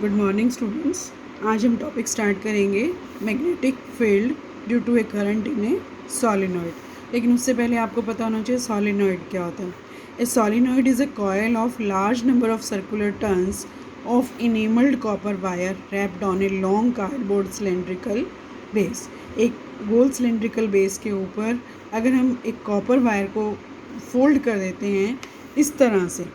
Good morning students. आज हम topic start करेंगे magnetic field due to a current in a solenoid. लेकिन उससे पहले आपको पता होना चाहिए सॉलिनॉइड क्या होता है। A solenoid is a coil of large number of circular turns of enamelled copper wire wrapped on a long cardboard cylindrical base. एक गोल सिलेंड्रिकल बेस के ऊपर अगर हम एक कॉपर वायर को फोल्ड कर देते हैं इस तरह से,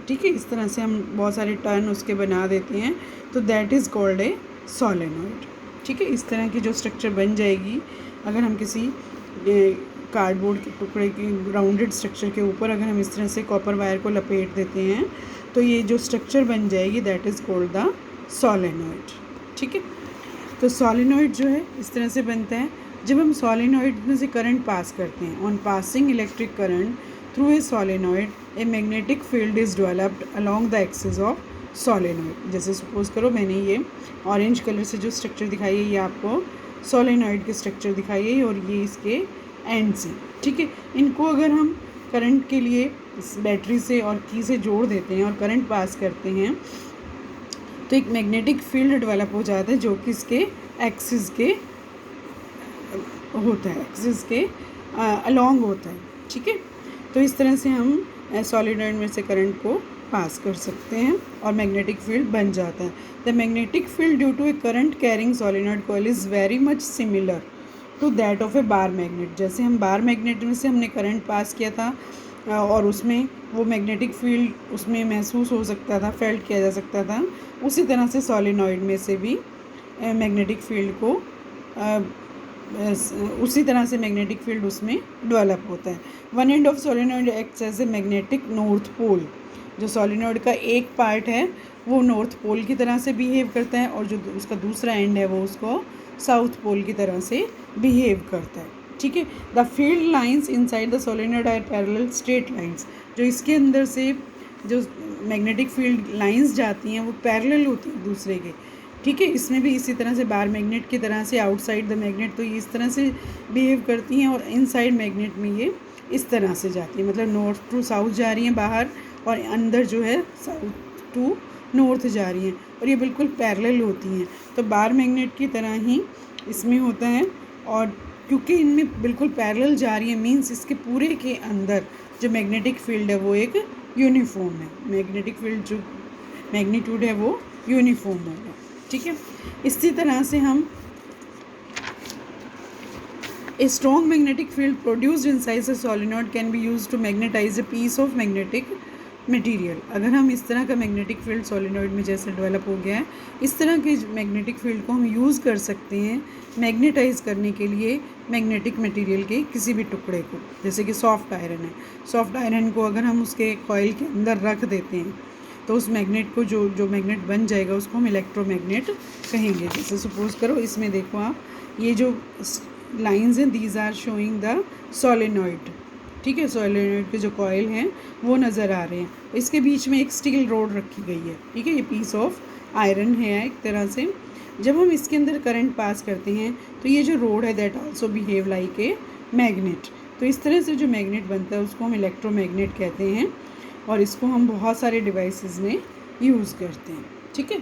ठीक है, इस तरह से हम बहुत सारे टर्न उसके बना देते हैं, तो that is called a solenoid. ठीक है, इस तरह की जो स्ट्रक्चर बन जाएगी अगर हम किसी कार्डबोर्ड के टुकड़े की राउंडेड स्ट्रक्चर के ऊपर अगर हम इस तरह से कॉपर वायर को लपेट देते हैं तो ये जो स्ट्रक्चर बन जाएगी that is called the solenoid. ठीक है, तो सॉलिनॉइड जो है इस तरह से बनता है। जब हम सॉलिनॉइड में से करंट पास करते हैं, on passing electric current through a solenoid a magnetic field is developed along the axis of solenoid. जैसे सपोज करो मैंने ये ऑरेंज कलर से जो स्ट्रक्चर दिखाई है ये आपको सॉलिनॉइड की स्ट्रक्चर दिखाई है और ये इसके एंड से, ठीक है, इनको अगर हम करंट के लिए इस बैटरी से और की से जोड़ देते हैं और करंट पास करते हैं तो एक मैग्नेटिक फील्ड डेवलप हो जाता है जो कि इसके एक्सिस के होता है, एक्सिस के अलॉन्ग होता है। ठीक है, तो इस तरह से हम सॉलिनॉइड में से करंट को पास कर सकते हैं और मैग्नेटिक फील्ड बन जाता है। The magnetic field due to a current carrying solenoid coil is very much similar to that of a bar magnet. जैसे हम बार मैग्नेट में से हमने करंट पास किया था और उसमें वो मैग्नेटिक फील्ड उसमें महसूस हो सकता था, फेल्ट किया जा सकता था, उसी तरह से सॉलिनॉइड में से भी मैग्नेटिक फील्ड को उसी तरह से मैग्नेटिक फील्ड उसमें डेवलप होता है। One end of solenoid acts as a magnetic north pole. जो सॉलिनॉइड का एक पार्ट है वो नॉर्थ पोल की तरह से बिहेव करता है और जो उसका दूसरा एंड है वो उसको साउथ पोल की तरह से बिहेव करता है। ठीक है, the field lines inside the solenoid are parallel straight lines. जो इसके अंदर से जो मैग्नेटिक फील्ड लाइंस जाती हैं वो पैरेलल होती हैं दूसरे के। ठीक है, इसमें भी इसी तरह से बार मैग्नेट की तरह से आउटसाइड द मैग्नेट तो ये इस तरह से बिहेव करती हैं और इनसाइड मैग्नेट में ये इस तरह से जाती है, मतलब नॉर्थ टू साउथ जा रही हैं बाहर और अंदर जो है साउथ टू नॉर्थ जा रही हैं और ये बिल्कुल पैरेलल होती हैं। तो बार मैग्नेट की तरह ही इसमें होता है और क्योंकि इनमें बिल्कुल पैरेलल जा रही है मीन्स इसके पूरे के अंदर जो मैग्नेटिक फील्ड है वो एक यूनिफॉर्म है। मैग्नेटिक फील्ड जो मैग्नीट्यूड है वो यूनिफॉर्म होगा। ठीक है, इसी तरह से हम a strong magnetic field produced inside a solenoid can be used to magnetise a piece of magnetic material. अगर हम इस तरह का मैग्नेटिक फील्ड सॉलिनॉइड में जैसे डेवलप हो गया है इस तरह के मैग्नेटिक फील्ड को हम यूज़ कर सकते हैं मैग्नेटाइज करने के लिए मैग्नेटिक मटेरियल के किसी भी टुकड़े को। जैसे कि सॉफ्ट आयरन है, सॉफ्ट आयरन को अगर हम उसके कॉइल के अंदर रख देते हैं तो उस मैग्नेट को जो मैग्नेट बन जाएगा उसको हम इलेक्ट्रोमैग्नेट कहेंगे। जैसे सपोज करो इसमें देखो आप ये जो लाइंस हैं these are showing the solenoid. ठीक है, सॉलिनॉइड के जो कॉइल हैं वो नज़र आ रहे हैं। इसके बीच में एक स्टील रोड रखी गई है। ठीक है, ये पीस ऑफ आयरन है एक तरह से। जब हम इसके अंदर करंट पास करते हैं तो ये जो रोड है that also behave like a magnet. तो इस तरह से जो मैग्नेट बनता है उसको हम इलेक्ट्रोमैग्नेट कहते हैं और इसको हम बहुत सारे डिवाइसेस में यूज़ करते हैं। ठीक है।